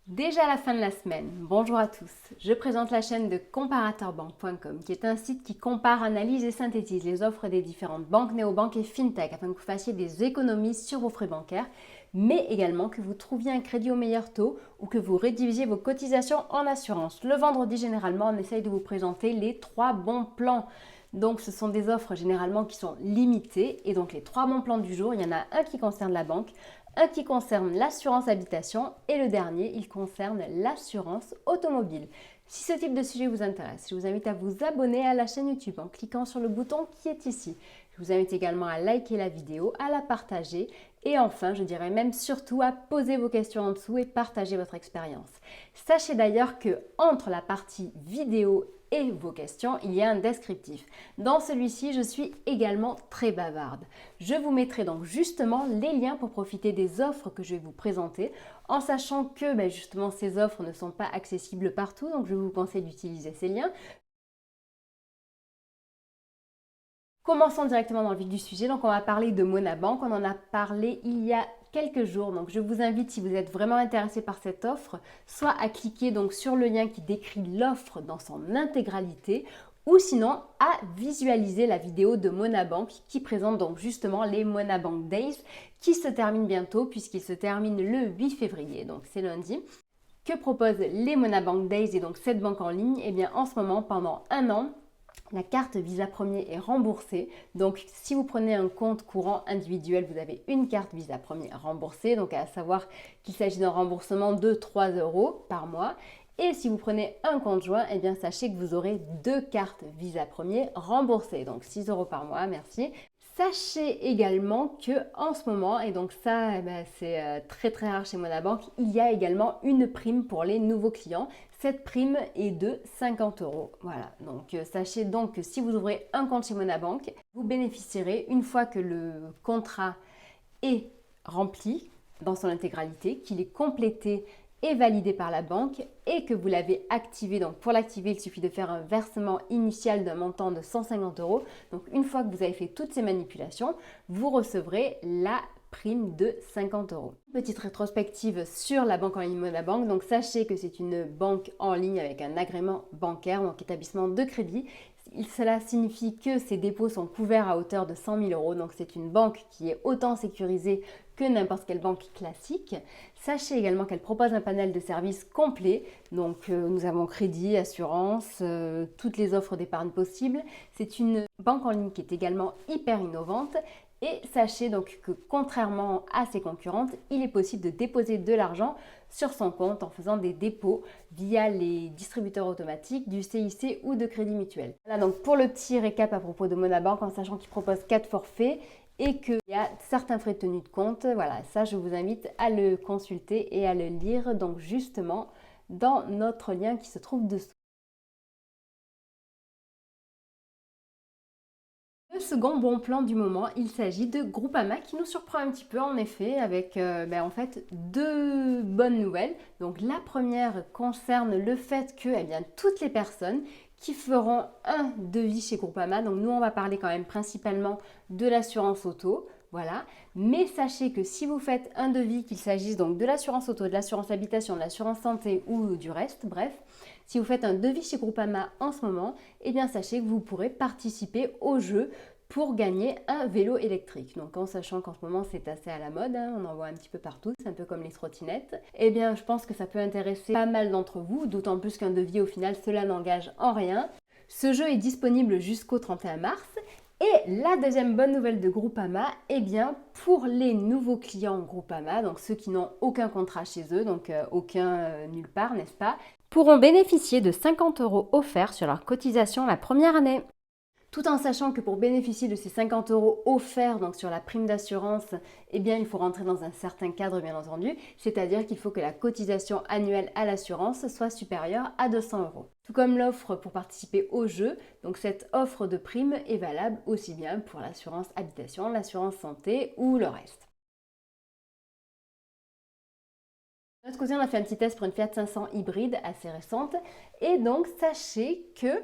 Déjà la fin de la semaine, bonjour à tous, je présente la chaîne de comparateurbanque.com qui est un site qui compare, analyse et synthétise les offres des différentes banques, néobanques et fintech afin que vous fassiez des économies sur vos frais bancaires, mais également que vous trouviez un crédit au meilleur taux ou que vous réduisiez vos cotisations en assurance. Le vendredi, généralement, on essaye de vous présenter les 3 bons plans. Donc ce sont des offres généralement qui sont limitées et donc les 3 bons plans du jour, il y en a un qui concerne la banque, un qui concerne l'assurance habitation et le dernier, il concerne l'assurance automobile. Si ce type de sujet vous intéresse, je vous invite à vous abonner à la chaîne YouTube en cliquant sur le bouton qui est ici. Je vous invite également à liker la vidéo, à la partager et enfin, je dirais même surtout à poser vos questions en dessous et partager votre expérience. Sachez d'ailleurs que entre la partie vidéo et vos questions, il y a un descriptif. Dans celui-ci, je suis également très bavarde. Je vous mettrai donc justement les liens pour profiter des offres que je vais vous présenter, en sachant que justement ces offres ne sont pas accessibles partout, donc je vous conseille d'utiliser ces liens. Commençons directement dans le vif du sujet. Donc, on va parler de Monabank. On en a parlé il y a quelques jours. Donc, je vous invite, si vous êtes vraiment intéressé par cette offre, soit à cliquer donc sur le lien qui décrit l'offre dans son intégralité, ou sinon à visualiser la vidéo de Monabank qui présente donc justement les Monabank Days qui se terminent bientôt puisqu'ils se terminent le 8 février. Donc, c'est lundi. Que proposent les Monabank Days et donc cette banque en ligne? Eh bien, en ce moment, pendant un an, la carte Visa Premier est remboursée. Donc, si vous prenez un compte courant individuel, vous avez une carte Visa Premier remboursée. Donc, à savoir qu'il s'agit d'un remboursement de 3 euros par mois. Et si vous prenez un compte joint, eh bien, sachez que vous aurez 2 cartes Visa Premier remboursées. Donc, 6 euros par mois, merci. Sachez également que en ce moment, et donc ça c'est très très rare chez Monabank, il y a également une prime pour les nouveaux clients. Cette prime est de 50 euros. Voilà, donc sachez donc que si vous ouvrez un compte chez Monabank, vous bénéficierez une fois que le contrat est rempli dans son intégralité, qu'il est complété et validé par la banque et que vous l'avez activé. Donc pour l'activer, il suffit de faire un versement initial d'un montant de 150 euros. Donc une fois que vous avez fait toutes ces manipulations, vous recevrez la prime de 50 euros. Petite rétrospective sur la banque en ligne Monabank. Donc sachez que c'est une banque en ligne avec un agrément bancaire, donc établissement de crédit. Cela signifie que ces dépôts sont couverts à hauteur de 100 000 euros. Donc c'est une banque qui est autant sécurisée que n'importe quelle banque classique. Sachez également qu'elle propose un panel de services complet. Donc nous avons crédit, assurance, toutes les offres d'épargne possibles. C'est une banque en ligne qui est également hyper innovante. Et sachez donc que contrairement à ses concurrentes, il est possible de déposer de l'argent sur son compte en faisant des dépôts via les distributeurs automatiques du CIC ou de Crédit Mutuel. Voilà donc pour le petit récap à propos de Monabank, en sachant qu'il propose 4 forfaits et qu'il y a certains frais de tenue de compte. Voilà, ça je vous invite à le consulter et à le lire donc justement dans notre lien qui se trouve dessous. Le second bon plan du moment, il s'agit de Groupama qui nous surprend un petit peu en effet avec en fait 2 bonnes nouvelles. Donc la première concerne le fait que toutes les personnes qui feront un devis chez Groupama, donc nous on va parler quand même principalement de l'assurance auto, voilà. Mais sachez que si vous faites un devis, qu'il s'agisse donc de l'assurance auto, de l'assurance habitation, de l'assurance santé ou du reste, bref, si vous faites un devis chez Groupama en ce moment, eh bien sachez que vous pourrez participer au jeu pour gagner un vélo électrique. Donc en sachant qu'en ce moment c'est assez à la mode, on en voit un petit peu partout, c'est un peu comme les trottinettes, eh bien je pense que ça peut intéresser pas mal d'entre vous, d'autant plus qu'un devis au final cela n'engage en rien. Ce jeu est disponible jusqu'au 31 mars. Et la deuxième bonne nouvelle de Groupama, eh bien pour les nouveaux clients Groupama, donc ceux qui n'ont aucun contrat chez eux, donc aucun nulle part, n'est-ce pas, pourront bénéficier de 50 euros offerts sur leur cotisation la première année. Tout en sachant que pour bénéficier de ces 50 euros offerts donc sur la prime d'assurance, eh bien il faut rentrer dans un certain cadre bien entendu, c'est-à-dire qu'il faut que la cotisation annuelle à l'assurance soit supérieure à 200 euros. Tout comme l'offre pour participer au jeu, donc cette offre de prime est valable aussi bien pour l'assurance habitation, l'assurance santé ou le reste. De notre côté, on a fait un petit test pour une Fiat 500 hybride assez récente. Et donc, sachez que,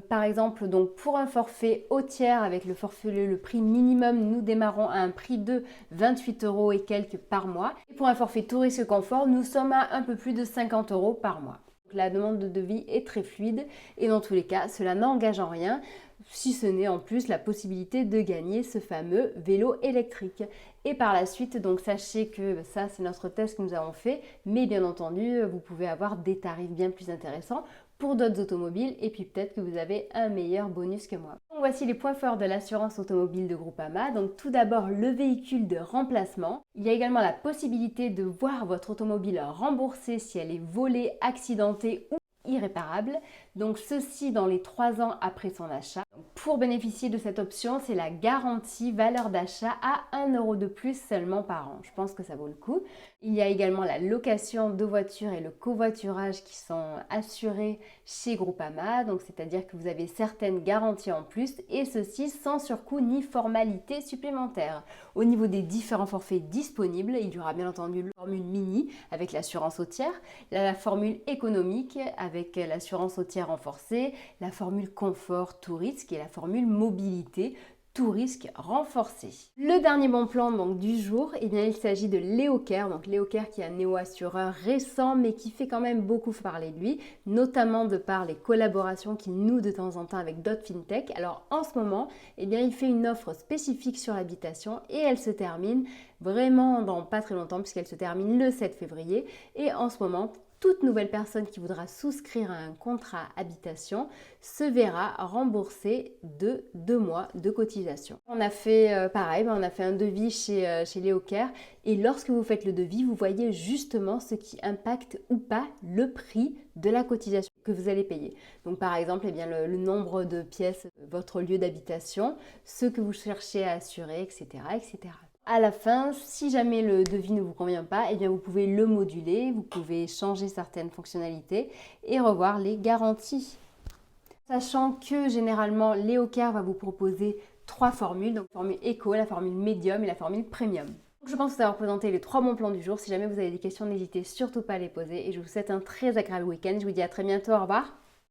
par exemple, donc pour un forfait au tiers avec le prix minimum, nous démarrons à un prix de 28 € et quelques par mois. Et pour un forfait touriste confort, nous sommes à un peu plus de 50 € par mois. Donc, la demande de devis est très fluide et dans tous les cas, cela n'engage en rien, si ce n'est en plus la possibilité de gagner ce fameux vélo électrique. Et par la suite, donc sachez que ça c'est notre test que nous avons fait, mais bien entendu, vous pouvez avoir des tarifs bien plus intéressants pour d'autres automobiles et puis peut-être que vous avez un meilleur bonus que moi. Donc voici les points forts de l'assurance automobile de Groupama. Donc tout d'abord le véhicule de remplacement. Il y a également la possibilité de voir votre automobile remboursée si elle est volée, accidentée ou irréparable, donc ceci dans les 3 ans après son achat. Pour bénéficier de cette option, c'est la garantie valeur d'achat à 1 € de plus seulement par an. Je pense que ça vaut le coup. Il y a également la location de voitures et le covoiturage qui sont assurés chez Groupama, donc c'est-à-dire que vous avez certaines garanties en plus et ceci sans surcoût ni formalité supplémentaire. Au niveau des différents forfaits disponibles, il y aura bien entendu la formule mini avec l'assurance au tiers, la formule économique avec l'assurance au tiers renforcée, la formule confort tout risque et la formule mobilité tout risque renforcé. Le dernier bon plan donc du jour, eh bien, il s'agit de Leocare. Donc Leocare qui est un néo-assureur récent mais qui fait quand même beaucoup parler de lui, notamment de par les collaborations qu'il noue de temps en temps avec d'autres fintech. Alors en ce moment, eh bien, il fait une offre spécifique sur l'habitation et elle se termine vraiment dans pas très longtemps puisqu'elle se termine le 7 février. Et en ce moment, toute nouvelle personne qui voudra souscrire à un contrat habitation se verra rembourser de 2 mois de cotisation. On a fait pareil, on a fait un devis chez Leocare et lorsque vous faites le devis, vous voyez justement ce qui impacte ou pas le prix de la cotisation que vous allez payer. Donc par exemple, eh bien, le nombre de pièces, votre lieu d'habitation, ce que vous cherchez à assurer, etc., etc. À la fin, si jamais le devis ne vous convient pas, eh bien vous pouvez le moduler, vous pouvez changer certaines fonctionnalités et revoir les garanties. Sachant que généralement, Leocare va vous proposer 3 formules, donc la formule Eco, la formule Medium et la formule Premium. Donc, je pense vous avoir présenté les 3 bons plans du jour. Si jamais vous avez des questions, n'hésitez surtout pas à les poser et je vous souhaite un très agréable week-end. Je vous dis à très bientôt, au revoir.